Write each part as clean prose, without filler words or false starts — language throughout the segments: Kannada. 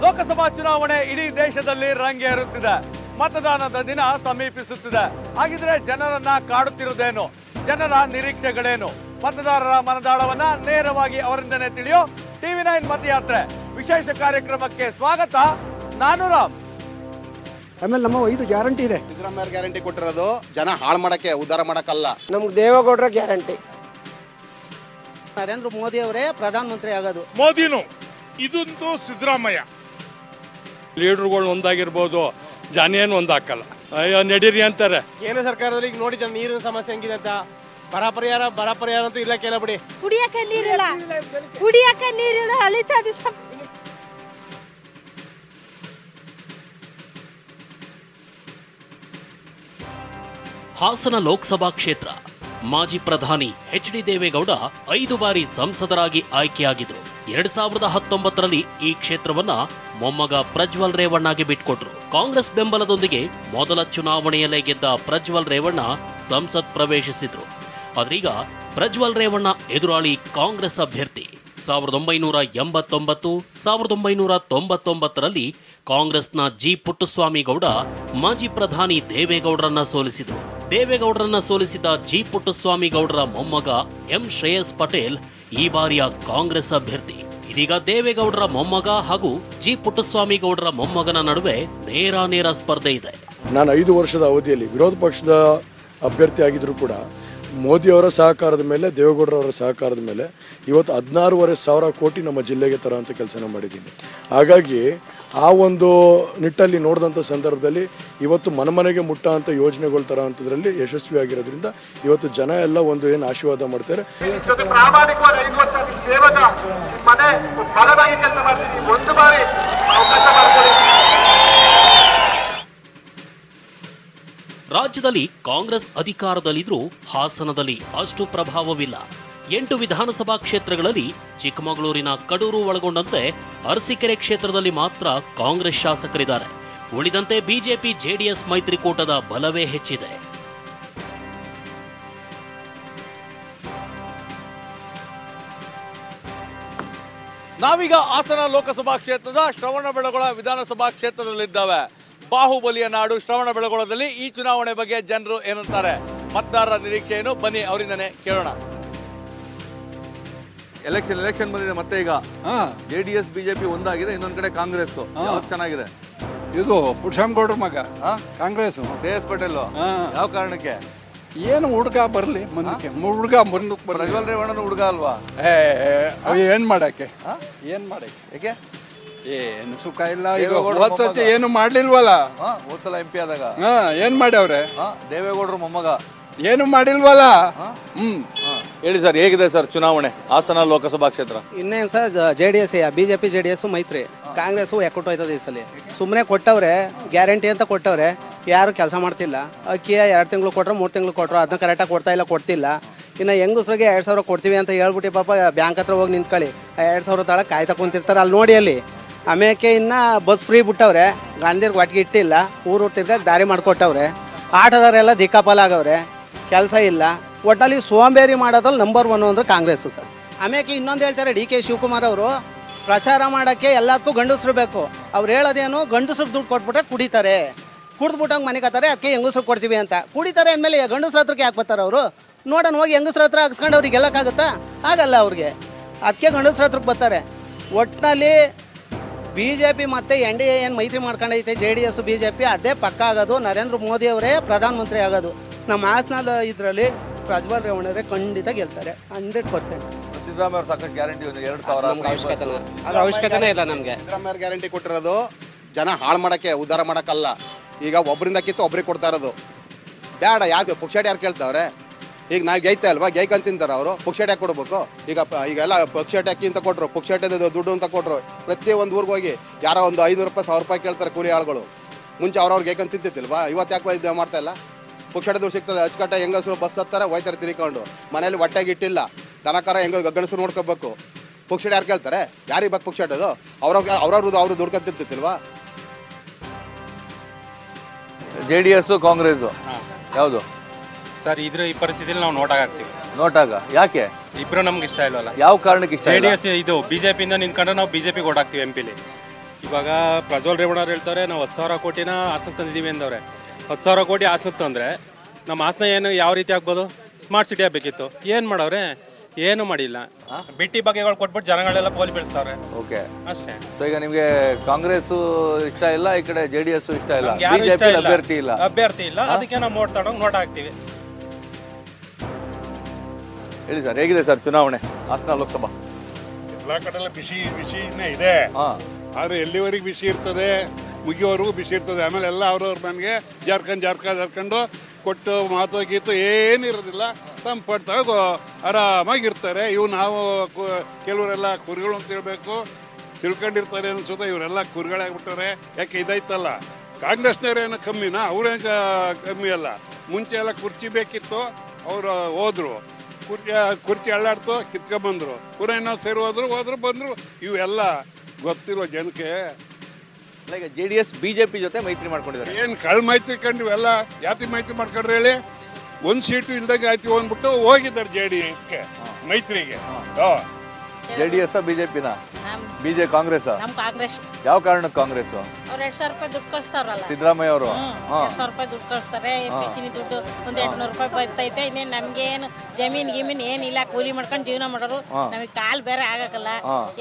ಲೋಕಸಭಾ ಚುನಾವಣೆ ಇಡೀ ದೇಶದಲ್ಲಿ ರಂಗೇರುತ್ತಿದೆ. ಮತದಾನದ ದಿನ ಸಮೀಪಿಸುತ್ತಿದೆ. ಹಾಗಿದ್ರೆ ಜನರನ್ನ ಕಾಡುತ್ತಿರುವುದೇನು? ಜನರ ನಿರೀಕ್ಷೆಗಳೇನು? ಮತದಾರರ ಮನದಾಳವನ್ನ ನೇರವಾಗಿ ಅವರಿಂದನೇ ತಿಳಿಯೋ TV9 ಮತಯಾತ್ರೆ ವಿಶೇಷ ಕಾರ್ಯಕ್ರಮಕ್ಕೆ ಸ್ವಾಗತ. ನಾನು ರಾಮ್. ಆಮೇಲೆ ನಮ್ಮ 5 ಗ್ಯಾರಂಟಿ ಇದೆ. ಸಿದ್ದರಾಮಯ್ಯ ಗ್ಯಾರಂಟಿ ಕೊಟ್ಟಿರೋದು ಜನ ಹಾಳು ಮಾಡಕ್ಕೆ, ಉದ್ಧಾರ ಮಾಡಕ್ಕಲ್ಲ. ನಮ್ಗೆ ದೇವೇಗೌಡರ ಗ್ಯಾರಂಟಿ. ನರೇಂದ್ರ ಮೋದಿ ಅವರೇ ಪ್ರಧಾನಮಂತ್ರಿ ಆಗೋದು. ಮೋದಿನು ಇದಂತೂ ಸಿದ್ದರಾಮಯ್ಯ. ಲೀಡರ್ಗಳು ಒಂದಾಗಿರ್ಬೋದು, ಜನ ಏನು ಒಂದಾಕಲ್ಲ. ಅಯ್ಯೋ ನಡೀರಿ ಅಂತಾರೆ. ಕೇಂದ್ರ ಸರ್ಕಾರದಲ್ಲಿ ಈಗ ನೋಡಿ ನೀರಿನ ಸಮಸ್ಯೆ ಹೆಂಗಿದೆ ಅಂತ. ಬರ ಪರಿಹಾರ ಅಂತೂ ಇಲ್ಲ. ಕೇಳ ಬಿಡಿ, ಕುಡಿಯಕ್ಕೆ ನೀರಿಲ್ಲ ಅಲಿತಾ ದಿವಸ. ಹಾಸನ ಲೋಕಸಭಾ ಕ್ಷೇತ್ರ. ಮಾಜಿ ಪ್ರಧಾನಿ ಎಚ್.ಡಿ. ದೇವೇಗೌಡ 5 ಬಾರಿ ಸಂಸದರಾಗಿ ಆಯ್ಕೆಯಾಗಿದ್ರು. 2019ರಲ್ಲಿ ಈ ಕ್ಷೇತ್ರವನ್ನ ಮೊಮ್ಮಗ ಪ್ರಜ್ವಲ್ ರೇವಣ್ಣಗೆ ಬಿಟ್ಕೊಟ್ರು. ಕಾಂಗ್ರೆಸ್ ಬೆಂಬಲದೊಂದಿಗೆ ಮೊದಲ ಚುನಾವಣೆಯಲ್ಲೇ ಗೆದ್ದ ಪ್ರಜ್ವಲ್ ರೇವಣ್ಣ ಸಂಸತ್ ಪ್ರವೇಶಿಸಿದ್ರು. ಆದ್ರೀಗ ಪ್ರಜ್ವಲ್ ರೇವಣ್ಣ ಎದುರಾಳಿ ಕಾಂಗ್ರೆಸ್ ಅಭ್ಯರ್ಥಿ. 1989, 1999ರಲ್ಲಿ ಕಾಂಗ್ರೆಸ್ನ ಜಿ ಪುಟ್ಟಸ್ವಾಮಿ ಗೌಡ ಮಾಜಿ ಪ್ರಧಾನಿ ದೇವೇಗೌಡರನ್ನ ಸೋಲಿಸಿದ್ರು. ದೇವೇಗೌಡರನ್ನ ಸೋಲಿಸಿದ ಜಿ ಪುಟ್ಟಸ್ವಾಮಿ ಗೌಡರ ಮೊಮ್ಮಗ ಎಂ ಶ್ರೇಯಸ್ ಪಟೇಲ್ ಈ ಬಾರಿಯ ಕಾಂಗ್ರೆಸ್ ಅಭ್ಯರ್ಥಿ. ಇದೀಗ ದೇವೇಗೌಡರ ಮೊಮ್ಮಗ ಹಾಗೂ ಜಿ ಪುಟ್ಟಸ್ವಾಮಿ ಗೌಡರ ಮೊಮ್ಮಗನ ನಡುವೆ ನೇರ ಸ್ಪರ್ಧೆ ಇದೆ. ನಾನು 5 ವರ್ಷದ ಅವಧಿಯಲ್ಲಿ ವಿರೋಧ ಪಕ್ಷದ ಅಭ್ಯರ್ಥಿ ಆಗಿದ್ರು ಕೂಡ ಮೋದಿಯವರ ಸಹಕಾರದ ಮೇಲೆ, ದೇವೇಗೌಡರವರ ಸಹಕಾರದ ಮೇಲೆ ಇವತ್ತು 16,500 ಕೋಟಿ ನಮ್ಮ ಜಿಲ್ಲೆಗೆ ತರೋಂಥ ಕೆಲಸನ ಮಾಡಿದ್ದೀನಿ. ಹಾಗಾಗಿ ಆ ಒಂದು ನಿಟ್ಟಲ್ಲಿ ನೋಡಿದಂಥ ಸಂದರ್ಭದಲ್ಲಿ ಇವತ್ತು ಮನೆಗೆ ಮುಟ್ಟೋಂಥ ಯೋಜನೆಗಳು ತರೋಂಥದ್ರಲ್ಲಿ ಯಶಸ್ವಿಯಾಗಿರೋದ್ರಿಂದ ಇವತ್ತು ಜನ ಎಲ್ಲ ಒಂದು ಏನು ಆಶೀರ್ವಾದ ಮಾಡ್ತಾರೆ. ರಾಜ್ಯದಲ್ಲಿ ಕಾಂಗ್ರೆಸ್ ಅಧಿಕಾರದಲ್ಲಿದ್ರೂ ಹಾಸನದಲ್ಲಿ ಅಷ್ಟು ಪ್ರಭಾವವಿಲ್ಲ. 8 ವಿಧಾನಸಭಾ ಕ್ಷೇತ್ರಗಳಲ್ಲಿ ಚಿಕ್ಕಮಗಳೂರಿನ ಕಡೂರು ಒಳಗೊಂಡಂತೆ ಅರಸೀಕೆರೆ ಕ್ಷೇತ್ರದಲ್ಲಿ ಮಾತ್ರ ಕಾಂಗ್ರೆಸ್ ಶಾಸಕರಿದ್ದಾರೆ. ಉಳಿದಂತೆ ಬಿಜೆಪಿ ಜೆಡಿಎಸ್ ಮೈತ್ರಿಕೂಟದ ಬಲವೇ ಹೆಚ್ಚಿದೆ. ನಾವೀಗ ಹಾಸನ ಲೋಕಸಭಾ ಕ್ಷೇತ್ರದ ಶ್ರವಣಬೆಳಗೊಳ ವಿಧಾನಸಭಾ ಕ್ಷೇತ್ರದಲ್ಲಿದ್ದಾವೆ. ಬಾಹುಬಲಿಯ ನಾಡು ಶ್ರವಣಬೆಳಗೊಳದಲ್ಲಿ ಈ ಚುನಾವಣೆ ಬಗ್ಗೆ ಜನರು ಏನಂತಾರೆ, ಮತದಾರರ ನಿರೀಕ್ಷೆ ಏನು? ಬನ್ನಿ ಅವರಿಂದನೇ ಕೇಳೋಣ. ಎಲೆಕ್ಷನ್ ಬಂದಿದೆ ಮತ್ತೆ. ಈಗ JDS ಬಿಜೆಪಿ ಒಂದಾಗಿದೆ, ಇನ್ನೊಂದ್ ಕಡೆ ಕಾಂಗ್ರೆಸ್. ಯಾವ್ದು ಚೆನ್ನಾಗಿದೆ? ಇದು ಪುಟ್ಟಸ್ವಾಮಿಗೌಡ್ರ ಮಗ ಕಾಂಗ್ರೆಸ್ ಶ್ರೇಯಸ್ ಪಟೇಲ್. ಯಾವ ಕಾರಣಕ್ಕೆ? ಏನು ಹುಡುಗ ಬರ್ಲಿ ಮುಂದಕ್ಕೆ, ಹುಡುಗ ಮುಂದಕ್ಕೆ ಬರ್ಲಿ. ಪ್ರಜ್ವಲ್ ರೇವಣ್ಣ ಹುಡುಗ ಅಲ್ವಾ? ಏನ್ ಮಾಡಕ್ಕೆ ಯಾಕೆ ಏನು ಸುಖ ಇಲ್ಲ. ಈಗ ಹೋದ್ಸತಿ ಏನು ಮಾಡ್ಲಿಲ್ವಲ್ಲ. ಹೋದ್ಸಲ MP ಆದಾಗ ಏನ್ ಮಾಡ್ಯವ್ರೆ? ದೇವೇಗೌಡರು ಮೊಮ್ಮಗ ಏನು ಮಾಡಿಲ್ವಲ್ಲ. ಹೇಳಿ ಸರ್, ಹೇಗಿದೆ ಸರ್ ಚುನಾವಣೆ ಹಾಸನ ಲೋಕಸಭಾ ಕ್ಷೇತ್ರ? ಇನ್ನೇನು ಸರ್, JDS ಬಿಜೆಪಿ JDS ಮೈತ್ರಿ. ಕಾಂಗ್ರೆಸ್ ಎಕ್ಕುಟ್ಟೋಯ್ತದೆ ಈ ಸಲ. ಸುಮ್ಮನೆ ಕೊಟ್ಟವ್ರೆ, ಗ್ಯಾರಂಟಿ ಅಂತ ಕೊಟ್ಟವ್ರೆ, ಯಾರು ಕೆಲಸ ಮಾಡ್ತಿಲ್ಲ. ಅಕ್ಕಿ 2 ತಿಂಗಳು ಕೊಟ್ಟರು, 3 ತಿಂಗಳು ಕೊಟ್ಟರು, ಅದನ್ನ ಕರೆಕ್ಟಾಗಿ ಕೊಡ್ತಿಲ್ಲ. ಇನ್ನು ಹೆಂಗಸ್ರಿಗೆ 2,000 ಕೊಡ್ತೀವಿ ಅಂತ ಹೇಳ್ಬಿಟ್ಟು ಪಾಪ ಬ್ಯಾಂಕ್ ಹತ್ರ ಹೋಗಿ ನಿಂತ್ಕೊಳ್ಳಿ. 2,000 ತಳ ಕಾಯ್ತಾ ಕುಂತಿರ್ತಾರೆ. ಅಲ್ಲಿ ನೋಡಿ, ಅಲ್ಲಿ ಆಮೇಲೆ ಇನ್ನು ಬಸ್ ಫ್ರೀ ಬಿಟ್ಟವ್ರೆ, ಗಾಂಧಿರ್ಗೆ ಒಟ್ಟಿಗೆ ಇಟ್ಟಿಲ್ಲ, ಊರು ತಿರ್ಗಕ್ಕೆ ದಾರಿ ಮಾಡಿಕೊಟ್ಟವ್ರೆ. ಆಟೋದವರೆಲ್ಲ ದಿಕ್ಕಾಪಾಲ ಆಗವ್ರೆ, ಕೆಲಸ ಇಲ್ಲ. ಒಟ್ಟಲ್ಲಿ ಸೋಂಬೇರಿ ಮಾಡೋದ್ರಲ್ಲಿ ನಂಬರ್ 1 ಅಂದ್ರೆ ಕಾಂಗ್ರೆಸ್ಸು ಸರ್. ಆಮೇಲೆ ಇನ್ನೊಂದು ಹೇಳ್ತಾರೆ, DK ಶಿವಕುಮಾರ್ ಅವರು ಪ್ರಚಾರ ಮಾಡೋಕ್ಕೆ ಎಲ್ಲದಕ್ಕೂ ಗಂಡಸರು ಬೇಕು. ಅವ್ರು ಹೇಳೋದೇನು, ಗಂಡಸ್ರಿಗೆ ದುಡ್ಡು ಕೊಟ್ಬಿಟ್ರೆ ಕುಡಿತಾರೆ, ಕುಡಿದ್ಬಿಟ್ಟಂಗೆ ಮನೆಗೆ ಹತ್ತಾರೆ, ಅದಕ್ಕೆ ಹೆಂಗಸ್ರಿಗೆ ಕೊಡ್ತೀವಿ ಅಂತ. ಕುಡಿತಾರೆ ಅಂದಮೇಲೆ ಗಂಡಸ್ರ ಹತ್ರಕ್ಕೆ ಯಾಕೆ ಬರ್ತಾರೆ ಅವರು? ನೋಡೋಣ ಹೋಗಿ ಹೆಂಗಸ್ರ ಹತ್ರ ಹಾಕ್ಸ್ಕೊಂಡು ಅವ್ರಿಗೆ ಗೆಲ್ಲಕ್ಕಾಗುತ್ತಾ? ಆಗಲ್ಲ ಅವ್ರಿಗೆ. ಅದಕ್ಕೆ ಗಂಡಸ್ರ ಹತ್ರಕ್ಕೆ ಬರ್ತಾರೆ. ಒಟ್ಟಿನಲ್ಲಿ BJP ಮತ್ತು NDA ಏನು ಮೈತ್ರಿ ಮಾಡ್ಕೊಂಡೈತೆ, JDS BJP ಅದೇ ಪಕ್ಕ ಆಗೋದು. ನರೇಂದ್ರ ಮೋದಿ ಅವರೇ ಪ್ರಧಾನಮಂತ್ರಿ ಆಗೋದು. ನಮ್ಮ ಹಾಸನ ಇದರಲ್ಲಿ ಪ್ರಜ್ವಲ್ ರೇವಣ್ಣರೇ ಖಂಡಿತ ಗೆಲ್ತಾರೆ 100%. ಸಿದ್ದರಾಮಯ್ಯ ಅವರು ಸಾಕಷ್ಟು ಗ್ಯಾರಂಟಿ 2,000 ಅದು ಅವಶ್ಯಕತೆ ಇಲ್ಲ ನಮಗೆ. ಸಿದ್ದರಾಮಯ್ಯ ಗ್ಯಾರಂಟಿ ಕೊಟ್ಟಿರೋದು ಜನ ಹಾಳು ಮಾಡಕ್ಕೆ, ಉದ್ಧಾರ ಮಾಡಕ್ಕಲ್ಲ. ಈಗ ಒಬ್ಬರಿಂದ ಕಿತ್ತು ಒಬ್ರಿಗೆ ಕೊಡ್ತಾ ಇರೋದು ಬೇಡ. ಯಾಕೆ ಪುಕ್ಷಾಟ ಯಾರು ಕೇಳ್ತಾವ್ರೆ? ಈಗ ನಾವು ಗೈತಾ ಅಲ್ವಾ, ಗೈಕಂತ ತಿಂತಾರೆ ಅವರು. ಪುಕ್ಷಾಟ ಯಾಕೆ ಕೊಡ್ಬೇಕು? ಈಗೆಲ್ಲ ಪುಕ್ಷಾಟ ಅಕ್ಕಿ ಅಂತ ಕೊಟ್ಟರು, ಪುಕ್ಷಾಟದ ದುಡ್ಡು ಅಂತ ಕೊಟ್ಟರು. ಪ್ರತಿಯೊಂದು ಊರಿಗೆ ಹೋಗಿ ಯಾರೋ ಒಂದು 500 ರೂಪಾಯಿ 1,000 ರೂಪಾಯಿ ಕೇಳ್ತಾರೆ ಕೂಲಿ ಆಳುಗಳು. ಮುಂಚೆ ಅವ್ರವ್ರು ಗೈಕಂತ ತಿಂತಿತ್ತಿಲ್ವಾ? ಇವತ್ತು ಯಾಕೆ ಇದು ಮಾಡ್ತಾ ಇಲ್ಲ? ಪುಕ್ಷಾಟ ದುಡ್ಡು ಸಿಗ್ತದೆ. ಅಚ್ಚುಕಟ್ಟ ಹೆಂಗಸರು ಬಸ್ ಹತ್ತಾರೆ, ಹೋಯ್ತಾರೆ ತಿರ್ಕೊಂಡು. ಮನೇಲಿ ಹೊಟ್ಟೆಗೆ ಇಟ್ಟಿಲ್ಲ, ದನಕರ ಹೆಂಗ ಗಂಡಸರು ನೋಡ್ಕೋಬೇಕು. ಪುಕ್ಷಾಟ ಯಾರು ಕೇಳ್ತಾರೆ? ಯಾರಿಗೆ ಬೇಕು ಪುಕ್ಷಾಟದು? ಅವ್ರು ದುಡ್ಕೊಂತಿರ್ತಿಲ್ವಾ? JDS ಕಾಂಗ್ರೆಸ್ ಯಾವುದು ಸರ್? ಈ ಪರಿಸ್ಥಿತಿಯಲ್ಲಿ ನಾವು ನೋಟ್ ಆಗ್ತೀವಿ. ನೋಟಾಗ ಯಾಕೆ? ಇಬ್ರು ನಮ್ಗೆ ಇಷ್ಟ ಇಲ್ವಲ್ಲ. ಯಾವ ಕಾರಣಕ್ಕೆ? JDS ಇದು BJP ಇಂದ ನಿಂತ್ಕೊಂಡ್ರೆ ನಾವು BJP ಓಟ್ ಹಾಕ್ತೀವಿ MP ಲಿ. ಇವಾಗ ಪ್ರಜ್ವಲ್ ರೇವಣ್ಣವ್ರು ಹೇಳ್ತಾರೆ ನಾವು 10,000 ಕೋಟಿನ ಹಾಸನ ತಂದಿದ್ದೀವಿ ಅಂದವ್ರೆ. 10,000 ಕೋಟಿ ಹಾಸನಕ್ಕೆ ತಂದರೆ ನಮ್ಮ ಹಾಸನ ಏನು ಯಾವ ರೀತಿ ಆಗ್ಬೋದು? ಸ್ಮಾರ್ಟ್ ಸಿಟಿ ಆಗಬೇಕಿತ್ತು. ಏನು ಮಾಡವ್ರೆ? ಏನು ಮಾಡಿಲ್ಲ. ಬಿಟ್ಟಿ ಬಗೆಗಳು ಕೊಟ್ಬಿಟ್ಟು ಜನಗಳೆಲ್ಲ ಪೋಲಿ ಬೆಳೆಸ್ತಾವ್ರೆ. ಓಕೆ, ಅಷ್ಟೇ. ಸೊ ಈಗ ನಿಮಗೆ ಕಾಂಗ್ರೆಸ್ ಇಷ್ಟ ಇಲ್ಲ, ಈ ಕಡೆ JDS ಇಷ್ಟ ಇಲ್ಲ, ಯಾರು ಇಷ್ಟ ಇಲ್ಲ, ಅಭ್ಯರ್ಥಿ ಇಲ್ಲ, ಅದಕ್ಕೆ ನಾವು ನೋಟ್ ತಗೊಂಡು ನೋಟ್ ಹಾಕ್ತೀವಿ. ಹೇಳಿ ಸರ್, ಹೇಗಿದೆ ಸರ್ ಚುನಾವಣೆ ಹಾಸನ ಲೋಕಸಭಾ? ಎಲ್ಲ ಕಡೆ ಬಿಸಿನೇ ಇದೆ. ಆದ್ರೆ ಎಲ್ಲಿವರೆಗೆ ಬಿಸಿ ಇರ್ತದೆ, ಮುಗಿಯೋವರೆಗೂ ಬಿಸಿ ಇರ್ತದೆ. ಆಮೇಲೆ ಎಲ್ಲ ಅವ್ರವ್ರ ಮನೆಗೆ ಜಾರ್ಕೊಂಡು ಕೊಟ್ಟು ಮಾತು ಗೀತು ಏನಿರೋದಿಲ್ಲ. ತಮ್ಮ ಪಡ್ತಾಗ ಆರಾಮಾಗಿರ್ತಾರೆ. ಇವು ನಾವು ಕೆಲವರೆಲ್ಲ ಕುರಿಗಳು ಅಂತ ಹೇಳ್ಬೇಕು, ತಿಳ್ಕೊಂಡಿರ್ತಾರೆ ಅನ್ಸುತ್ತೆ. ಇವರೆಲ್ಲ ಕುರಿಗಳಾಗ್ಬಿಟ್ಟಾರೆ. ಯಾಕೆ ಇದೈತಲ್ಲ, ಕಾಂಗ್ರೆಸ್ನವ್ರೇನು ಕಮ್ಮಿನಾ? ಅವ್ರೇನು ಕಮ್ಮಿ ಅಲ್ಲ. ಮುಂಚೆ ಎಲ್ಲ ಕುರ್ಚಿ ಬೇಕಿತ್ತು, ಅವರು ಹೋದ್ರು. ಕುರ್ಚಿ ಅಳ್ಳಾಡ್ತು, ಕಿತ್ಕೊಂಡ್ಬಂದ್ರು. ಪುನಃ ಇನ್ನೂ ಸೇರಿ ಹೋದ್ರು ಬಂದರು. ಇವೆಲ್ಲ ಗೊತ್ತಿರೋ ಜನಕ್ಕೆ. ಈಗ JDS BJP ಜೊತೆ ಮೈತ್ರಿ ಮಾಡ್ಕೊಂಡಿದ್ದಾರೆ. ಏನು ಮೈತ್ರಿ ಕಂಡಿವೆಲ್ಲ ಯಾತಿ ಮೈತ್ರಿ ಮಾಡ್ಕೊಂಡ್ರೆ ಹೇಳಿ? ಒಂದು ಸೀಟು ಇಲ್ದಂಗೆ ಆಯ್ತು ಅಂದ್ಬಿಟ್ಟು ಹೋಗಿದ್ದಾರೆ JDSಗೆ ಮೈತ್ರಿಗೆ. JDS BJPನ ಕಾಂಗ್ರೆಸ್? ಕಾಂಗ್ರೆಸ್. ಯಾವ ಕಾರಣಕ್ಕೆ ಕಾಂಗ್ರೆಸ್? ಅವ್ರು 2,000 ರೂಪಾಯಿ ದುಡ್ಡು ಕಳಿಸ್ತಾರಲ್ಲ, ಸಿದ್ದರಾಮಯ್ಯ ಅವರು 2,000 ರೂಪಾಯಿ ದುಡ್ಡು ಕಳಿಸ್ತಾರೆ. ಪಿಂಚಣಿ ದುಡ್ಡು ಒಂದು 800 ರೂಪಾಯಿ ಬರ್ತೈತೆ. ಇನ್ನೇನು ನಮ್ಗೇನು ಜಮೀನ್ ಏನಿಲ್ಲ, ಕೂಲಿ ಮಾಡ್ಕೊಂಡು ಜೀವನ ಮಾಡೋರು. ನಮಗೆ ಕಾಲ್ ಬೇರೆ ಆಗಕ್ಕಲ್ಲ,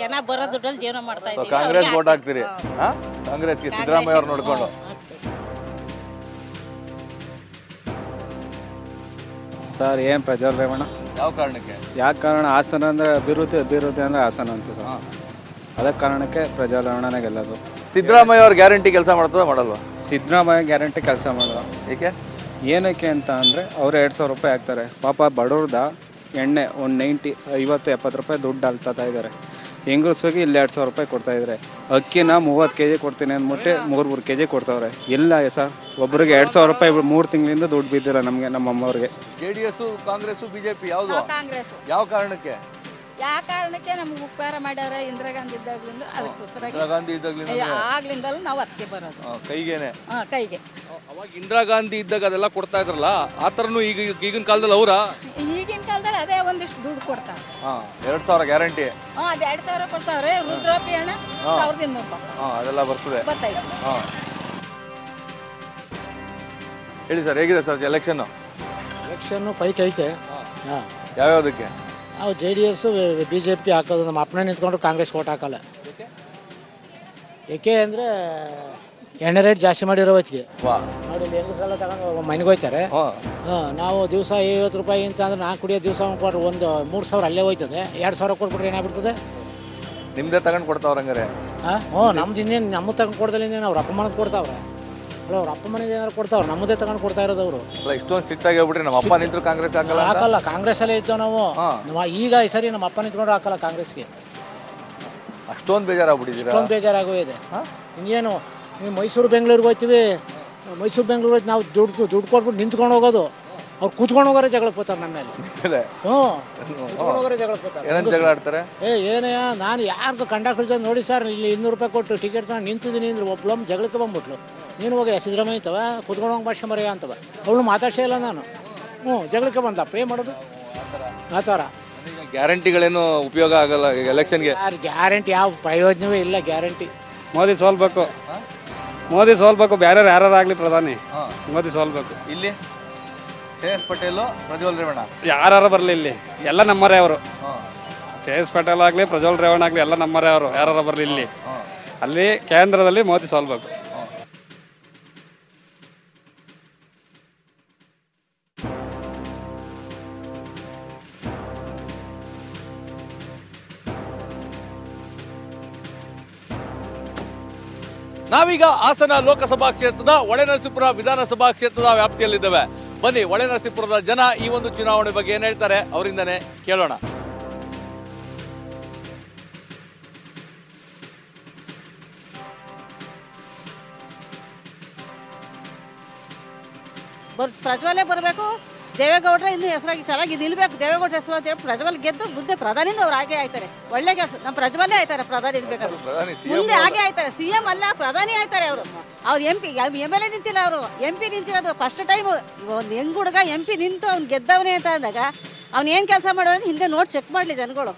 ಏನ ಬರೋ ದುಡ್ಡಲ್ಲಿ ಜೀವನ ಮಾಡ್ತಾ ಇದ್ದೀವಿ. ಕಾಂಗ್ರೆಸ್ ವೋಟ್ ಹಾಕ್ತೀರಿ? ಕಾಂಗ್ರೆಸ್ಗೆ ಸಿದ್ದರಾಮಯ್ಯ ಅವ್ರು ನೋಡ್ಕೊಂಡು. ಸರ್ ಏನು ಪ್ರಜ್ವಲ್ ರೇವಣ್ಣ? ಯಾವ ಕಾರಣಕ್ಕೆ? ಯಾವ ಕಾರಣ? ಹಾಸನ ಅಂದರೆ ಅಭಿವೃದ್ಧಿ ಅಂದರೆ ಹಾಸನ ಅಂತ ಸರ್. ಅದಕ್ಕೆ ಕಾರಣಕ್ಕೆ ಪ್ರಜ್ವಲ್ ರೇವಣ್ಣನೇ ಗೆಲ್ಲೋದು. ಸಿದ್ದರಾಮಯ್ಯ ಅವ್ರ ಗ್ಯಾರಂಟಿ ಕೆಲಸ ಮಾಡ್ತದ ಮಾಡಲ್ವಾ? ಸಿದ್ದರಾಮಯ್ಯ ಗ್ಯಾರಂಟಿ ಕೆಲಸ ಮಾಡಲ್ಲ. ಏಕೆ? ಏನಕ್ಕೆ ಅಂತ ಅಂದರೆ ಅವರು 2,000 ರೂಪಾಯಿ ಹಾಕ್ತಾರೆ. ಪಾಪ ಬಡವ್ರದ ಎಣ್ಣೆ ಒಂದು 50-70 ರೂಪಾಯಿ ದುಡ್ಡು ಅಲ್ತಾ ಇದ್ದಾರೆ. ಹೆಂಗಸ್ರಿಗೆ ಇಲ್ಲಿ 2,000 ರೂಪಾಯಿ ಕೊಡ್ತಾಯಿದ್ದಾರೆ. ಅಕ್ಕಿನ 30 kg ಕೊಡ್ತೀನಿ ಅಂದ್ಬಿಟ್ಟು 3 kg ಕೊಡ್ತಾವ್ರೆ. ಇಲ್ಲ ಸರ್, ಒಬ್ಬರಿಗೆ 2,000 ರೂಪಾಯಿ 3 ತಿಂಗಳಿಂದ ದುಡ್ಡು ಬಿದ್ದಿಲ್ಲ ನಮಗೆ, ನಮ್ಮ ಅಮ್ಮವ್ರಿಗೆ. JDS, ಕಾಂಗ್ರೆಸ್, BJP ಯಾವುದು? ಕಾಂಗ್ರೆಸ್. ಯಾವ ಕಾರಣಕ್ಕೆ? ಯಾವ ಕಾರಣಕ್ಕೆ ನಮ್ಗೆ ಉಪಕಾರ ಮಾಡ್ಯಾರ ಇಂದಿರಾ ಗಾಂಧಿ ಇದ್ದಾಗ್ಲಿಂದ. ಅದಕ್ಕೋಸ್ಕರ ಇಂದಿರಾ ಗಾಂಧಿ ಇದ್ದಾಗ್ಲಿಂದ ಆಗ್ಲಿಂದಲೂ ನಾವು ಅದಕ್ಕೆ ಬರೋದು. ಕೈಗೇನೆ? ಕೈಗೆ. ಅವಾಗ ಇಂದಿರಾ ಗಾಂಧಿ ಇದ್ದಾಗ ಅದೆಲ್ಲ ಕೊಡ್ತಾ ಇದ್ರಲ್ಲ, ಆ ಥರನೂ ಈಗಿನ ಕಾಲದಲ್ಲಿ ಅವರ? ಈಗಿನ ಕಾಲದಲ್ಲಿ ಅದೇ ಒಂದಿಷ್ಟು ದುಡ್ಡು ಕೊಡ್ತಾರೆ. 2,000 ಗ್ಯಾರಂಟಿ. ಅದು 2,000 ಕೊಡ್ತಾವ್ರೆ. ರುದ್ರಾಪಿ ಹಣ 1,200 ರೂಪಾಯಿ ಅದೆಲ್ಲ ಬರ್ತದೆ. ಬರ್ತೈತೆ. ಹೇಳಿ ಸರ್, ಹೇಗಿದೆ ಸರ್ ಎಲೆಕ್ಷನ್ನು? ಫೈಟ್ ಐತೆ. ಯಾವ್ಯಾವುದಕ್ಕೆ? ನಾವು JDS BJP ಹಾಕೋದು. ನಮ್ಮ ಅಪ್ಪನೇ ನಿಂತ್ಕೊಂಡು ಕಾಂಗ್ರೆಸ್ ಓಟ್ ಹಾಕಲ್ಲ. ಏಕೆ ಅಂದರೆ ಎಣ್ಣೆ ರೇಟ್ ಜಾಸ್ತಿ ಮಾಡಿರೋ ಹೊತ್ತಿಗೆ ನೋಡಿ, ಹೆಂಗಸೆಲ್ಲ ತಗೊಂಡು ಮನೆಗೆ ಹೋಗ್ತಾರೆ. ನಾವು ದಿವಸ 50 ರೂಪಾಯಿ ಅಂತ ಅಂದ್ರೆ ನಾನು ಕುಡಿಯೋ ದಿವಸ ಕೊಟ್ಟರೆ ಒಂದು 3,000 ಅಲ್ಲೇ ಹೋಯ್ತದೆ. 2,000 ಕೊಟ್ಬಿಟ್ರೆ ಏನಾಗ್ಬಿಡ್ತದೆ? ನಿಮ್ಮದೇ ತಗೊಂಡು ಕೊಡ್ತಾವ್ರ ಹಂಗಾರೆ? ನಮ್ದು ಇನ್ನೇನು ನಮ್ಮ ತಗೊಂಡು ಕೊಡ್ದಲ್ಲ, ಇನ್ನೇನು ಅವ್ರ ಅಪ್ಪ ಮನೆಗೆ ಕೊಡ್ತಾವ್ರೆ. ಅಲ್ಲ, ಅವ್ರ ಅಪ್ಪ ಮನೆಗೆ ಏನಾರು ಕೊಡ್ತಾವ್ರು, ನಮ್ಮದೇ ತಗೊಂಡು ಕೊಡ್ತಾ ಇರೋದು ಅವರು. ಇಷ್ಟೊಂದು ಸ್ಟ್ರಿಕ್ಟ್ ಆಗಿ ಹೋಗ್ಬಿಟ್ರೆ ನಮ್ಮ ಅಪ್ಪ ನಿಂತರು ಕಾಂಗ್ರೆಸ್ ಹಾಕಲ್ಲ. ಕಾಂಗ್ರೆಸ್ಸಲ್ಲೇ ಇತ್ತು ನಾವು. ಈಗ ಈ ಸರಿ ನಮ್ಮ ಅಪ್ಪ ನಿಂತ್ಕೊಂಡು ಹಾಕಲ್ಲ ಕಾಂಗ್ರೆಸ್ಗೆ. ಅಷ್ಟೊಂದು ಬೇಜಾರಾಗ್ಬಿಟ್ಟಿದ್ದೀರಾ? ಅಷ್ಟೊಂದು ಬೇಜಾರಾಗೋಗಿದೆ. ಇನ್ನೇನು ನೀವು ಮೈಸೂರು ಬೆಂಗಳೂರಿಗೆ ಹೋಗ್ತೀವಿ, ಮೈಸೂರು ಬೆಂಗಳೂರಿಗೆ ನಾವು ದುಡ್ಡು ಕೊಟ್ಬಿಟ್ಟು ನಿಂತ್ಕೊಂಡು ಹೋಗೋದು. ಅವ್ರು ಕೂತ್ಕೊಂಡು ಹೋಗೋರೆ ಜಗಳಕ್ಕೆ ಹೋಗ್ತಾರೆ ನಮ್ಮ ಮೇಲೆ. ಕೂತ್ಕೊಂಡು ಹೋಗೋರೆ ಜಗಳಕ್ಕೆ ಹೋಗ್ತಾರೆ. ಏನಯ್ಯ, ನಾನು ಯಾರ್ದು ಕಂಡಕ್ಟರ್ ನೋಡಿ ಸರ್, ಇಲ್ಲಿ 200 ರೂಪಾಯಿ ಕೊಟ್ಟು ಟಿಕೆಟ್ ತಗೊಂಡು ನಿಂತಿದ್ದೀನಿ ಅಂದ್ರೆ ಒಬ್ಬಳಮ್ಮ ಜಗಳಕ್ಕೆ ಬಂದ್ಬಿಟ್ಲು. ನೀನು ಹೋಗಿ ಸಿದ್ದರಾಮಯ್ಯ ಇತ್ತವ ಕೂತ್ಕೊಂಡು ಹೋಗಿ ಭಾಷೆ ಅಂತವ. ಅವಳು ಮಾತಾಡ್ಸೇ ಇಲ್ಲ ನಾನು. ಜಗಳಕ್ಕೆ ಬಂದ ಪೇ ಮಾಡೋದು ಆ ಥರ. ಗ್ಯಾರಂಟಿಗಳೇನು ಉಪಯೋಗ ಆಗಲ್ಲ ಎಲೆಕ್ಷನ್ಗೆ? ಗ್ಯಾರಂಟಿ ಯಾವ ಪ್ರಯೋಜನವೇ ಇಲ್ಲ. ಗ್ಯಾರಂಟಿ ಮೋದಿ ಸೋಲ್ಬೇಕು. ಬೇರೆ ಯಾರಾಗಲಿ ಪ್ರಧಾನಿ ಮೋದಿ ಸೋಲ್ಬೇಕು. ಇಲ್ಲಿ ಶ್ರೇಯಸ್ ಪಟೇಲ್, ಪ್ರಜ್ವಲ್ ರೇವಣ್ಣ ಯಾರು ಬರಲಿ, ಇಲ್ಲಿ ಎಲ್ಲ ನಮ್ಮರೇ ಅವರು. ಶ್ರೇಯಸ್ ಪಟೇಲ್ ಆಗಲಿ, ಪ್ರಜ್ವಲ್ ರೇವಣ್ಣ ಆಗಲಿ, ಎಲ್ಲ ನಮ್ಮರೇ ಅವರು. ಯಾರು ಬರಲಿ ಇಲ್ಲಿ, ಅಲ್ಲಿ ಕೇಂದ್ರದಲ್ಲಿ ಮೋದಿ ಸೋಲ್ಬೇಕು. ನಾವೀಗ ಹಾಸನ ಲೋಕಸಭಾ ಕ್ಷೇತ್ರದ ಹೊಳೆನರಸೀಪುರ ವಿಧಾನಸಭಾ ಕ್ಷೇತ್ರದ ವ್ಯಾಪ್ತಿಯಲ್ಲಿದ್ದೇವೆ. ಬನ್ನಿ, ಹೊಳೆನರಸೀಪುರದ ಜನ ಈ ಒಂದು ಚುನಾವಣೆ ಬಗ್ಗೆ ಏನ್ ಹೇಳ್ತಾರೆ ಅವರಿಂದನೇ ಕೇಳೋಣ. ಪ್ರಜ್ವಲೇ ಬರಬೇಕು. ದೇವೇಗೌಡರ ಇನ್ನು ಹೆಸರಾಗಿ ಚೆನ್ನಾಗಿ ನಿಲ್ಬೇಕು. ದೇವೇಗೌಡರ ಹೆಸರು ಅಂತ ಹೇಳಿ ಪ್ರಜ್ವಲ್ ಗೆದ್ದು ಮುಂದೆ ಪ್ರಧಾನಿಯಿಂದ ಅವ್ರು ಹಾಗೆ ಆಯ್ತಾರೆ. ಒಳ್ಳೆ ಕೆಲಸ. ನಮ್ಮ ಪ್ರಜ್ವಲೇ ಆಯ್ತಾರೆ ಪ್ರಧಾನಿ ಇರ್ಬೇಕಾದ್ರೆ. ಮುಂದೆ ಹಾಗೆ ಆಯ್ತಾರೆ. CM ಅಲ್ಲ, ಪ್ರಧಾನಿ ಆಯ್ತಾರೆ ಅವರು. ಅವ್ರು MLA ನಿಂತಿಲ್ಲ, ಅವರು MP ನಿಂತಿರೋದು ಫಸ್ಟ್ ಟೈಮ್. ಒಂದು ಹೆಂಗ್ ಹುಡುಗ MP ನಿಂತು ಅವ್ನು ಗೆದ್ದವನೇ ಅಂತ ಅಂದಾಗ ಅವ್ನು ಏನು ಕೆಲಸ ಮಾಡೋದು ಹಿಂದೆ ನೋಡಿ ಚೆಕ್ ಮಾಡಲಿ ಜನಗಳು.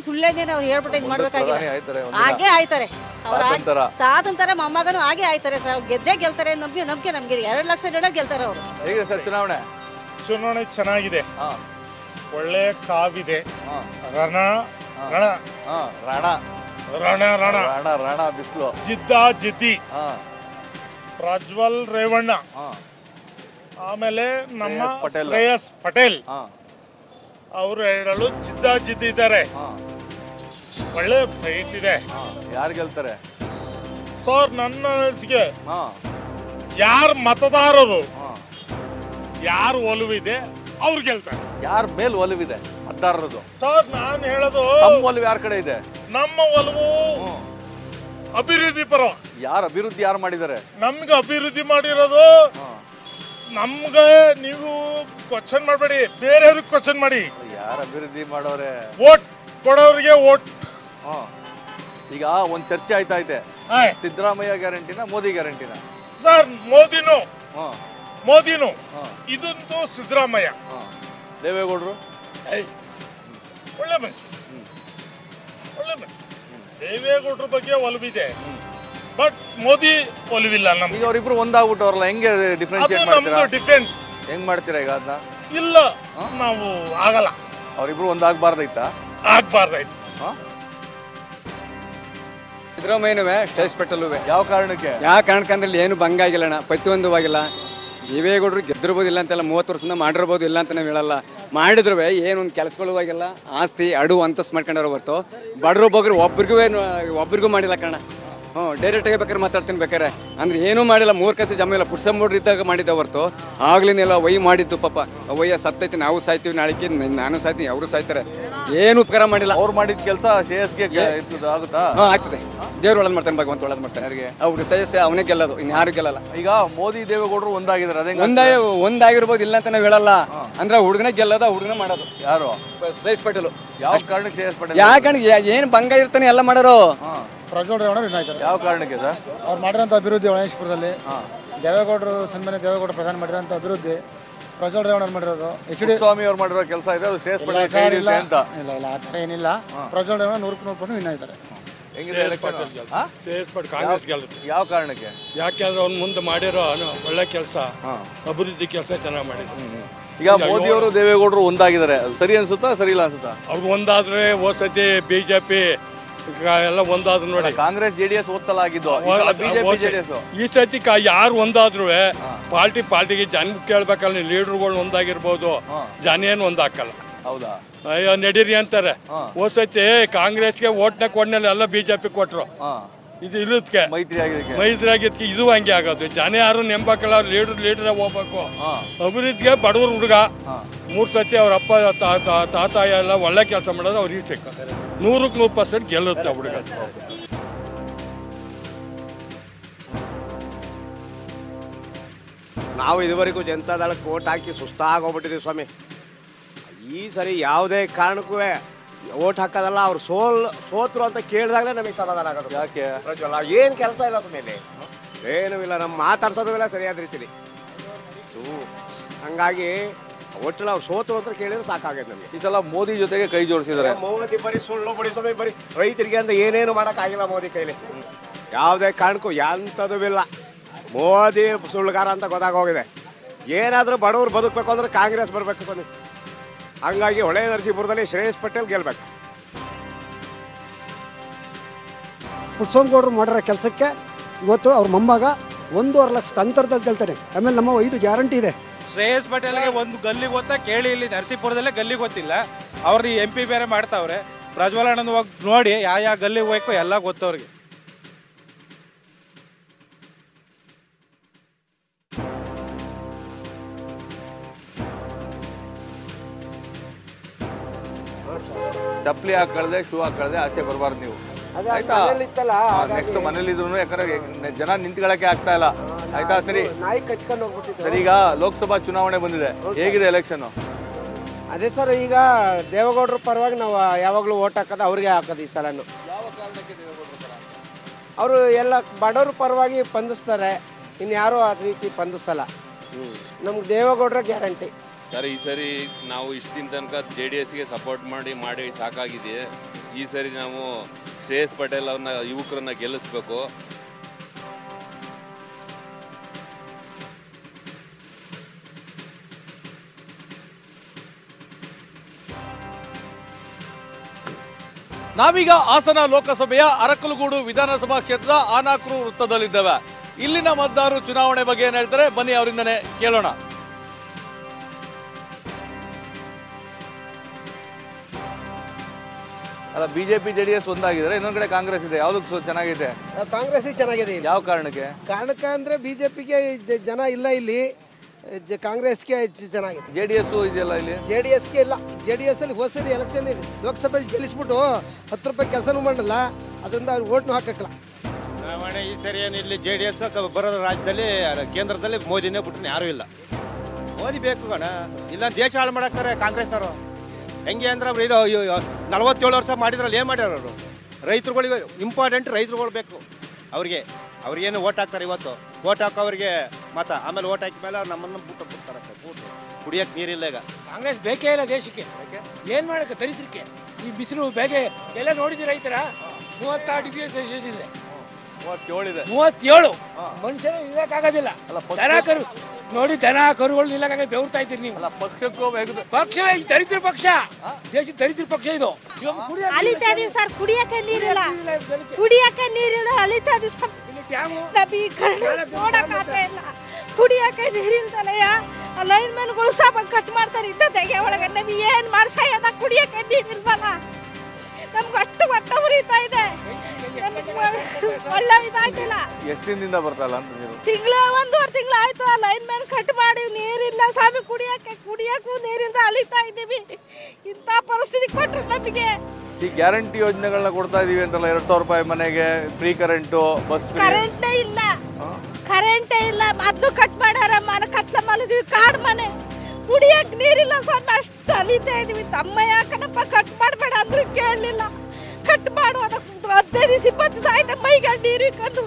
ಸುಳ್ಳೇನೇನು ಅವ್ರು ಹೇಳ್ಬಿಟ್ಟು ಇದು ಮಾಡ್ಬೇಕಾಗಿಲ್ಲ. ಹಾಗೆ ಆಯ್ತಾರೆ. ತಾತಂತರ ಮೊಮ್ಮಗನು ಹಾಗೆ ಆಯ್ತಾರೆ ಸರ್. ಗೆದ್ದೇ ಗೆಲ್ತಾರೆ, ನಂಬಿಕೆ ನಮ್ಗೆ 2 ಲಕ್ಷ ಜನ ಗೆಲ್ತಾರೆ ಅವರು. ಹೇಗಿದೆ ಸರ್ ಚುನಾವಣೆ? ಚುನಾವಣೆ ಚೆನ್ನಾಗಿದೆ, ಒಳ್ಳೆ ಕಾವಿದೆ. ರಣ ರಣ ರಣ ರಣ ರಣ ರಣ ರಣ ಬಿಸಿಲು, ಜಿದ್ದಿ. ಪ್ರಜ್ವಲ್ ರೇವಣ್ಣ, ಆಮೇಲೆ ನಮ್ಮ ಶ್ರೇಯಸ್ ಪಟೇಲ್, ಅವರು ಎರಡಳು ಜಿದ್ದಿದ್ದಾರೆ. ಒಳ್ಳೆ ಫೈಟ್ ಇದೆ. ಯಾರು ಗೆಲ್ತಾರೆ ಸರ್? ನನ್ನ ಅನಿಸಿಕೆ ಯಾರು ಮತದಾರರು ಯಾರು ಒಲವಿದೆ ಅವ್ರು ಗೆಲ್ತಾರೆ. ಯಾರ ಮೇಲ್ ಒಲವಿದೆ ಮತದಾರರದು? ಸರ್ ನಾನು ಹೇಳೋದು ಒಲವು ಯಾರ ಕಡೆ ಇದೆ? ನಮ್ಮ ಒಲವು ಅಭಿವೃದ್ಧಿ ಪರ. ಯಾರು ಅಭಿವೃದ್ಧಿ ಯಾರು ಮಾಡಿದ್ದಾರೆ? ನಮ್ಗೆ ಅಭಿವೃದ್ಧಿ ಮಾಡಿರೋದು ನಮ್ಗೆ. ನೀವು ಕ್ವಶನ್ ಮಾಡಬೇಡಿ, ಬೇರೆಯವ್ರಿಗೆ ಕ್ವಶನ್ ಮಾಡಿ. ಯಾರು ಅಭಿವೃದ್ಧಿ ಮಾಡೋರೆ? ವೋಟ್ ಕೊಡೋರಿಗೆ ವೋಟ್. ಈಗ ಒಂದ್ ಚರ್ಚೆ ಆಯ್ತಾ ಇದೆ, ಸಿದ್ದರಾಮಯ್ಯ ಗ್ಯಾರಂಟಿನ ಮೋದಿ ಗ್ಯಾರಂಟಿನ? ಸರ್ ಮೋದಿನು ಇದಂತೂ ಸಿದ್ದರಾಮಯ್ಯ. ದೇವೇಗೌಡರು ಒಳ್ಳೆ ಮನುಷ್ಯ, ದೇವೇಗೌಡರ ಬಗ್ಗೆ ಒಲವಿದೆ, ಬಟ್ ಮೋದಿ ಒಲವಿಲ್ಲ ನಮ್ಗೆ. ಈಗ ಅವರಿಬ್ರು ಒಂದಾಗ್ಬಿಟ್ಟವ್ರಲ್ಲ, ಹೆಂಗೆ ಡಿಫ್ರೆನ್ಶಿಯೇಟ್ ಮಾಡ್ತೀರಾ? ಡಿಫ್ರೆಂಟ್ ಹೆಂಗ್ ಮಾಡ್ತೀರಾ ಈಗ ಅದನ್ನ? ಇಲ್ಲ, ನಾವು ಆಗಲ್ಲ. ಅವರಿಬ್ರು ಒಂದಾಗಬಾರ್ದೈತಾ? ಆಗ್ಬಾರ್ದಾಯ್ತು. ಸಿದ್ದರಾಮಯ್ಯನವೇ ಸ್ಟೇಜ್ ಪೆಟ್ಟಲ್ಲುವೆ. ಯಾವ ಕಾರಣಕ್ಕೆ? ಯಾವ ಕಾರಣಕ್ಕಂದ್ರೆ ಏನು ಭಂಗ ಆಗಿಲ್ಲಣ್ಣ, ಪ್ರತಿಯೊಂದವಾಗಿಲ್ಲ. ದೇವೇಗೌಡರು ಗೆದ್ದಿರ್ಬೋದು, ಇಲ್ಲ ಅಂತೆಲ್ಲ 30 ವರ್ಷದಿಂದ ಮಾಡಿರ್ಬೋದು, ಇಲ್ಲ ಅಂತ ನಾವು ಹೇಳಲ್ಲ. ಮಾಡಿದ್ರು ಏನೊಂದು ಕೆಲಸಗಳು ಆಗಿಲ್ಲ, ಆಸ್ತಿ ಅಡು ಅಂತಸ್ ಮಾಡ್ಕೊಂಡವ್ರು ಹೊರ್ತು ಬಡ್ರು ಬಗ್ರು ಒಬ್ರಿಗೂ ಮಾಡಿಲ್ಲ ಕಣ. ಡೈರೆಕ್ಟಾಗಿ ಬೇಕಾದ್ರೆ ಮಾತಾಡ್ತೀನಿ ಬೇಕಾರೆ. ಅಂದ್ರೆ ಏನೂ ಮಾಡಿಲ್ಲ, 3 ಕೆಲಸ ಜಮ ಇಲ್ಲ. ಪುಟ್ಸಂಬೋಡ್ರು ಇದ್ದಾಗ ಮಾಡಿದ್ದ ಹೊರ್ತು ಆಗ್ಲಿನೆಲ್ಲ ಒಯ್ ಮಾಡಿದ್ದು. ಪಾಪ ಒಯ್ಯ ಸತ್ತೈತಿ, ನಾವು ಸಾಯ್ತೀವಿ, ನಾಳೆಗೆ ನಾನು ಸಾಯ್ತೀನಿ, ಅವರು ಸಾಯ್ತಾರೆ. ಏನು ಉಪಕಾರ ಮಾಡಿಲ್ಲ. ಅವ್ರು ಮಾಡಿದ ಕೆಲಸ ಶ್ರೇಯಸ್ಗೆ ಆಗುತ್ತಾ? ಆಗ್ತದೆ. ದೇವ್ರು ಒಳ್ಳೇದು ಮಾಡ್ತಾನೆ, ಭಗವಂತ ಒಳ್ಳೇದು ಮಾಡ್ತಾನೆ. ಅವ್ರು ಶ್ರೇಯಸ್ ಅವನೇ ಗೆಲ್ಲೋದು, ಇನ್ಯಾರು ಗೆಲ್ಲಲ್ಲ. ಈಗ ಮೋದಿ ದೇವೇಗೌಡರು ಒಂದಾಗಿದ್ದಾರೆ, ಅದೇ ಒಂದಾಗಿರ್ಬೋದು, ಇಲ್ಲ ಅಂತ ನಾವು ಹೇಳಲ್ಲ. ಅಂದ್ರೆ ಹುಡುಗನೇ ಗೆಲ್ಲೋದು, ಹುಡುಗನೇ ಮಾಡೋದು. ಯಾರು? ಶ್ರೇಯಸ್ ಪಟೇಲ್. ಯಾವ ಕಾರಣಕ್ಕೆ ಶ್ರೇಯಸ್ ಪಟೇಲ್? ಯಾವ ಕಾರಣಕ್ಕೆ? ಏನು ಭಂಗ ಇರ್ತಾನೆ ಎಲ್ಲ ಮಾಡೋರು. ಪ್ರಜ್ವಲ್ ರೇವಣ್ಣ ವಿನ್ ಆಯ್ತಾರೆ. ಯಾವ ಕಾರಣಕ್ಕೆ ಸರ್? ಅವ್ರು ಮಾಡಿರೋಂಥ ಅಭಿವೃದ್ಧಿ ಒಳನೇಶ್ಪುರದಲ್ಲಿ ದೇವೇಗೌಡರು ಸನ್ಮಾನ್ಯ ದೇವೇಗೌಡರು ಪ್ರಧಾನ ಮಾಡಿರೋಂಥ ಅಭಿವೃದ್ಧಿ ಪ್ರಜ್ವಲ್ ರೇವಣ್ಣ ಮಾಡಿರೋದು. ಸ್ವಾಮಿ ಅವ್ರು ಮಾಡಿರೋ ಕೆಲಸ ಇದೆ, ಅದು ಶ್ರೇಯಸ್ ಪಟೇಲ್ ಇಲ್ಲ ಆ ಥರ ಏನಿಲ್ಲ. ಪ್ರಜ್ವಲ್ ರೇವಣ್ಣ 100% ವಿನ್ ಆಯ್ತಾರೆ. ಕಾಂಗ್ರೆಸ್ ಗೆಲ್ಲುತ್ತೆ. ಯಾವ ಕಾರಣಕ್ಕೆ? ಯಾಕೆಂದ್ರೆ ಅವ್ನು ಮುಂದೆ ಮಾಡಿರೋ ಒಳ್ಳೆ ಕೆಲಸ, ಅಭಿವೃದ್ಧಿ ಕೆಲಸ ಚೆನ್ನಾಗಿ ಮಾಡಿದ್ರು. ಈಗ ಮೋದಿ ಅವರು ದೇವೇಗೌಡರು ಒಂದಾಗಿದ್ದಾರೆ, ಸರಿ ಅನ್ಸುತ್ತಾ ಸರಿ ಇಲ್ಲ ಅನ್ಸುತ್ತಾ? ಅವ್ರು ಒಂದಾದ್ರೆ ಹೋದ ಸತಿ ಬಿಜೆಪಿ ಎಲ್ಲ ಒಂದಾದ್ರು ನೋಡಿ. ಕಾಂಗ್ರೆಸ್ ಜೆಡಿಎಸ್ ಓದ್ಸಲ ಆಗಿದ್ದು, ಈ ಸತಿ ಯಾರು ಒಂದಾದ್ರು ಪಾರ್ಟಿಗೆ ಜನ ಕೇಳ್ಬೇಕಲ್ಲ. ಲೀಡರ್ಗಳು ಒಂದಾಗಿರ್ಬೋದು, ಜನ ಏನು ಒಂದಾಕಲ್ಲ. ಹೌದಾ? ಅಯ್ಯೋ ನಡೀರಿ ಅಂತಾರೆ. ಹೋದ ಸತಿ ಕಾಂಗ್ರೆಸ್ಗೆ ಓಟ್ನ ಕೊಡ್ನೆಲ್ಲ ಎಲ್ಲ ಬಿಜೆಪಿ ಕೊಟ್ರು. ಇದು ಇಲ್ಲದಕ್ಕೆ ಮೈತ್ರಿ ಆಗಿದ್ದಕ್ಕೆ ಇದು ಹಂಗೆ ಆಗೋದು. ಜನ ಯಾರು ನೆಂಬಕಲ್ಲ, ಲೀಡರ್ ಹೋಗ್ಬೇಕು. ಅಭಿವೃದ್ಧಿಗೆ ಬಡವ್ರ ಹುಡುಗ 3 ಸತಿ ಅವ್ರ ಅಪ್ಪ ತಾತ ಎಲ್ಲ ಒಳ್ಳೆ ಕೆಲಸ ಮಾಡೋದು ಅವ್ರಿಗೆ ಸಿಕ್ಕ 100% ಗೆಲ್ಲುತ್ತೆ ಹುಡುಗ. ನಾವು ಇದುವರೆಗೂ ಜನತಾದಳಕ್ಕೆ ಓಟ್ ಹಾಕಿ ಸುಸ್ತಾಗೋಗ್ಬಿಟ್ಟಿದ್ದೀವಿ ಸ್ವಾಮಿ. ಈ ಸರಿ ಯಾವುದೇ ಕಾರಣಕ್ಕೂ ಓಟ್ ಹಾಕೋದಲ್ಲ. ಅವ್ರು ಸೋತ್ರು ಅಂತ ಕೇಳಿದಾಗಲೇ ನಮಗೆ ಸಮಾಧಾನ ಆಗೋದು. ಯಾಕೆ? ಪ್ರಜ್ವಲ್ ಏನು ಕೆಲಸ ಇಲ್ಲ ಸುಮ್ಮನೆ, ಏನೂ ಇಲ್ಲ, ನಮ್ಮ ಮಾತಾಡ್ಸೋದು ಇಲ್ಲ ಸರಿಯಾದ ರೀತಿಲಿ. ಹಂಗಾಗಿ ಒಟ್ಟು ನಾವು ಸೋತ್ರು ಅಂತ ಕೇಳಿದ್ರೆ ಸಾಕಾಗೈತೆ ನಮಗೆ. ಈ ಸಲ ಮೋದಿ ಜೊತೆಗೆ ಕೈ ಜೋಡಿಸಿದ್ದಾರೆ. ಮೋದಿ ಬರೀ ಸುಳ್ಳು ಬಡಿ ಸ್ವಾಮಿ, ಬರೀ ರೈತರಿಗೆ ಅಂತ ಏನೇನು ಮಾಡೋಕ್ಕಾಗಿಲ್ಲ ಮೋದಿ ಕೈಲಿ. ಯಾವುದೇ ಕಾರಣಕ್ಕೂ ಎಂಥದ್ದು ಇಲ್ಲ. ಮೋದಿ ಸುಳ್ಳುಗಾರ ಅಂತ ಗೊತ್ತಾಗೋಗಿದೆ. ಏನಾದರೂ ಬಡವರು ಬದುಕಬೇಕು ಅಂದ್ರೆ ಕಾಂಗ್ರೆಸ್ ಬರಬೇಕು ಸ್ವಾಮಿ. ಹಂಗಾಗಿ ಹೊಳೆ ನರಸೀಪುರದಲ್ಲಿ ಶ್ರೇಯಸ್ ಪಟೇಲ್ ಗೆಲ್ಬೇಕು. ಪುಟ್ಸ್ವಾಮಿಗೌಡರು ಮಾಡಿರೋ ಕೆಲಸಕ್ಕೆ ಇವತ್ತು ಅವ್ರ ಮೊಮ್ಮಗ 1.5 ಲಕ್ಷ ಅಂತರದಲ್ಲಿ ಗೆಲ್ತಾರೆ. ಆಮೇಲೆ ನಮ್ಮ 5 ಗ್ಯಾರಂಟಿ ಇದೆ. ಶ್ರೇಯಸ್ ಪಟೇಲ್ಗೆ ಒಂದು ಗಲ್ಲಿ ಗೊತ್ತಾ ಕೇಳಿ, ಇಲ್ಲಿ ನರಸೀಪುರದಲ್ಲೇ ಗಲ್ಲಿ ಗೊತ್ತಿಲ್ಲ. ಅವ್ರದ್ದು MP ಬೇರೆ ಮಾಡ್ತಾವ್ರೆ. ಪ್ರಜ್ವಲ್ ಅಣ್ಣನ ಹೋಗಿ ನೋಡಿ ಯಾವ ಗಲ್ಲಿಗೆ ಹೋಗ್ಬೇಕು ಎಲ್ಲ ಗೊತ್ತವ್ರಿಗೆ. ಚಪ್ಪಲಿ ಹಾಕಳ್ದೆ, ಶೂ ಹಾಕಳ್ದೆ ಆಚೆ ಬರಬಾರ್ದು ನೀವು, ಆಯ್ತಾ? ನೆಕ್ಸ್ಟ್ ಮನೇಲಿ ಇದ್ರು, ಯಾಕಂದ್ರೆ ಜನ ನಿಂತ್ಕೊಳ್ಳಕ್ಕೆ ಆಗ್ತಾ ಇಲ್ಲ, ಆಯ್ತಾ? ಸರಿ ಸರಿ. ಈಗ ಲೋಕಸಭಾ ಚುನಾವಣೆ ಬಂದಿದೆ, ಹೇಗಿದೆ ಎಲೆಕ್ಷನ್? ಅದೇ ಸರ್, ಈಗ ದೇವೇಗೌಡರ ಪರವಾಗಿ ನಾವು ಯಾವಾಗಲೂ ಓಟ್ ಹಾಕೋದು ಅವ್ರಿಗೆ ಹಾಕೋದು. ಈ ಸಲನು ಅವರು ಎಲ್ಲ ಬಡವ್ರ ಪರವಾಗಿ ಸ್ಪಂದಿಸ್ತಾರೆ, ಇನ್ಯಾರೂ ಆ ರೀತಿ ಸ್ಪಂದಿಸಲ್ಲ. ನಮ್ಗೆ ದೇವೇಗೌಡರ ಗ್ಯಾರಂಟಿ ಸರ್. ಈ ಸರಿ ನಾವು ಇಷ್ಟಿನ ತನಕ JDSಗೆ ಸಪೋರ್ಟ್ ಮಾಡಿ ಸಾಕಾಗಿದೆ. ಈ ಸರಿ ನಾವು ಶ್ರೇಯಸ್ ಪಟೇಲ್ ಅವ್ರನ್ನ ಯುವಕರನ್ನ ಗೆಲ್ಲಿಸ್ಬೇಕು. ನಾವೀಗ ಹಾಸನ ಲೋಕಸಭೆಯ ಅರಕಲಗೂಡು ವಿಧಾನಸಭಾ ಕ್ಷೇತ್ರದ ಆನಾಕ್ರು ವೃತ್ತದಲ್ಲಿದ್ದೇವೆ. ಇಲ್ಲಿನ ಮತದಾರರು ಚುನಾವಣೆ ಬಗ್ಗೆ ಏನ್ ಹೇಳ್ತಾರೆ ಬನ್ನಿ ಅವರಿಂದನೇ ಕೇಳೋಣ. ಅಲ್ಲ, ಬಿಜೆಪಿ ಜೆಡಿಎಸ್ ಒಂದಾಗಿದ್ರೆ ಇನ್ನೊಂದ್ ಕಡೆ ಕಾಂಗ್ರೆಸ್ ಇದೆ, ಯಾವ್ದಕ್ಕೆ ಚೆನ್ನಾಗಿದೆ? ಕಾಂಗ್ರೆಸ್ ಚೆನ್ನಾಗಿದೆ. ಯಾವ ಕಾರಣಕ್ಕೆ? ಕಾರಣಕ್ಕೆ ಅಂದ್ರೆ ಬಿಜೆಪಿಗೆ ಜನ ಇಲ್ಲ, ಇಲ್ಲಿ ಕಾಂಗ್ರೆಸ್ಗೆ ಚೆನ್ನಾಗಿದೆ. ಜೆಡಿಎಸ್ ಇದೆಯಲ್ಲ ಇಲ್ಲಿ? ಜೆಡಿಎಸ್ಗೆ ಇಲ್ಲ. ಜೆಡಿಎಸ್ ಅಲ್ಲಿ ಹೋದ ಸರಿ ಎಲೆಕ್ಷನ್ ಲೋಕಸಭೆ ಗೆಲ್ಲಿಸ್ಬಿಟ್ಟು 10 ರೂಪಾಯಿ ಕೆಲಸನೂ ಮಾಡಲ್ಲ, ಅದರಿಂದ ಅವ್ರು ಓಟ್ನು ಹಾಕಲ್ಲ. ಚುನಾವಣೆ ಈ ಸರಿ ಏನು ಇಲ್ಲಿ JDS ಬರೋದು ರಾಜ್ಯದಲ್ಲಿ, ಕೇಂದ್ರದಲ್ಲಿ ಮೋದಿನೇ ಬಿಟ್ರೆ ಯಾರೂ ಇಲ್ಲ. ಮೋದಿ ಬೇಕು ಕಣ, ಇಲ್ಲ ದೇಶ ಹಾಳು ಮಾಡಾಕ್ತಾರೆ ಕಾಂಗ್ರೆಸ್ನವರು. ಹೆಂಗೆ ಅಂದ್ರೆ ಅವ್ರು 47 ವರ್ಷ ಮಾಡಿದ್ರಲ್ಲಿ ಏನು ಮಾಡ್ಯಾರ ಅವರು? ರೈತರುಗಳಿಗೆ ಇಂಪಾರ್ಟೆಂಟ್, ರೈತರುಗಳು ಬೇಕು ಅವ್ರಿಗೇನು ಓಟ್ ಹಾಕ್ತಾರೆ. ಇವತ್ತು ಓಟ್ ಹಾಕೋರಿಗೆ ಮತ, ಆಮೇಲೆ ಓಟ್ ಹಾಕಿದ ಮೇಲೆ ಅವ್ರು ನಮ್ಮನ್ನು ಬಿಡ್ತಾರಂತೆ. ಕುಡಿಯೋಕೆ ನೀರಿಲ್ಲ ಈಗ. ಕಾಂಗ್ರೆಸ್ ಬೇಕೇ ಇಲ್ಲ ದೇಶಕ್ಕೆ. ಏನು ಮಾಡಕ್ಕೆ ದರಿದ್ರಕ್ಕೆ ಈ ಬಿಸಿಲು ಬೇಗೆ ಎಲ್ಲ ನೋಡಿದ್ದೀರ ರೈತರ 36 ಡಿಗ್ರಿ ಸೆಲ್ಸಿಯಸ್ ಇದೆ. 37 ಮನುಷ್ಯರು ಇರೋಕ್ಕಾಗೋದಿಲ್ಲ. ದನ ಕರು ನೋಡಿ, ದನ ಕರುಗಳು ನಿಲ್ಲಕ್ಕಾಗ ಬೆವರ್ತಾ ಇದ್ದೀರಿ ನೀವು. ಪಕ್ಷವೇ ದರಿದ್ರ ಪಕ್ಷ, ದೇಶದ ದರಿದ್ರ ಪಕ್ಷ ಇದು. ಅಲಿತಾ ಇದೀವಿ ಸರ್, ಕುಡಿಯಕ್ಕೆ ನೀರಿಲ್ಲ, ಅಲಿತಾ ಇದೀವಿ ಸರ್. ನೋಡಕ್ಕಾಗ್ತಾ ಇಲ್ಲ, ಕುಡಿಯಕ್ಕೆ ನೀರಿಲ್ದಲಯ್ಯ. ಲೈನ್ ಮ್ಯಾನ್ಗಳು ಸಾಬ ಕಟ್ ಮಾಡ್ತಾರೆ ಇದ್ದ ತೆಗೆ ಒಳಗೆ. ನಮಗೆ ಏನ್ ಮಾಡ್ಸಯ್ಯ, ಕುಡಿಯಕ್ಕೆ ನೀರಿಲ್ವಲ್ಲ, ನಮ್ಗೆ ಅಷ್ಟು ಹೊಟ್ಟ ಉರಿತಾ ಇದೆ, ಒಳ್ಳೆ ಇದಾಯ್ತಿಲ್ಲ. ಎಷ್ಟು ದಿನದಿಂದ ಬರ್ತಲ್ಲ ಅಂತ ನೀವು? ತಿಂಗಳ 1.5 ತಿಂಗಳು ಆಯ್ತು. ಆ ಲೈನ್ ಮ್ಯಾನ್ ಕಟ್ ಮಾಡಿ ನೀರಿಲ್ಲ ಸ್ವಾಮಿ, ಕುಡಿಯಕ್ಕೂ ನೀರಿಂದ ಅಲಿತಾ ಇದ್ದೀವಿ. ಇಂಥ ಪರಿಸ್ಥಿತಿ ಕೊಟ್ರು ನಮಗೆ. ಈ ಗ್ಯಾರಂಟಿ ಯೋಜನೆಗಳನ್ನ ಕೊಡ್ತಾ ಇದೀವಿ ಅಂತಲ್ಲ, 2,000 ರೂಪಾಯಿ ಮನೆಗೆ, ಫ್ರೀ ಕರೆಂಟು, ಬಸ್ ಕರೆಂಟೇ ಇಲ್ಲ, ಅದನ್ನು ಕಟ್ ಮಾಡ್ಯಾರ. ಮನೆ ಕತ್ಲ ಮಲಗಿದ್ವಿ, ಕಾಡ್ ಮನೆ, ಕುಡಿಯಕ್ ನೀರಿಲ್ಲ ಸ್ವಾಮಿ, ಅಷ್ಟು ಅಲಿತಾ ಇದೀವಿ. ತಮ್ಮ ಯಾಕನಪ್ಪ ಕಟ್ ಮಾಡಬೇಡ ಅಂದ್ರೂ ಕೇಳಲಿಲ್ಲ. ಕಟ್ ಮಾಡು, ಅದಕ್ಕೆ 15-20 ದಿವಸ ಆಯ್ತು ಮೈಗೆ ನೀರು ಇಕ್ಕೊಂಡು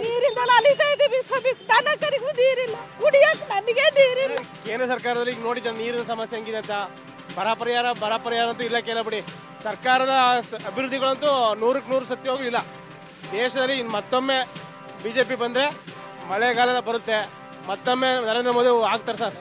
ನೀರಿಂದಲ್ಲ ಅಲಿತಾ ಇದೀವಿ ಸ್ವಾಮಿ. ದನ ಕರಿಗೂ ನೀರಿಲ್ಲ, ಕುಡಿಯಕ್ ನಮಗೆ ನೀರಿಲ್ಲ. ಕೇಂದ್ರ ಸರ್ಕಾರದಲ್ಲಿ ಈಗ ನೋಡಿದ್ರೆ ನೀರಿನ ಸಮಸ್ಯೆ ಹೆಂಗಿದೆ ಅಂತ, ಬರ ಪರಿಹಾರ ಅಂತೂ ಇಲ್ಲ. ಕೇಳ ಬಿಡಿ, ಸರ್ಕಾರದ ಅಭಿವೃದ್ಧಿಗಳಂತೂ 100ಕ್ಕೆ 100 ಸತ್ಯವಾಗೂ ಇಲ್ಲ. ದೇಶದಲ್ಲಿ ಇನ್ನು ಮತ್ತೊಮ್ಮೆ BJP ಬಂದರೆ ಮಳೆಗಾಲ ಬರುತ್ತೆ, ಮತ್ತೊಮ್ಮೆ ನರೇಂದ್ರ ಮೋದಿ ಆಗ್ತಾರೆ ಸರ್.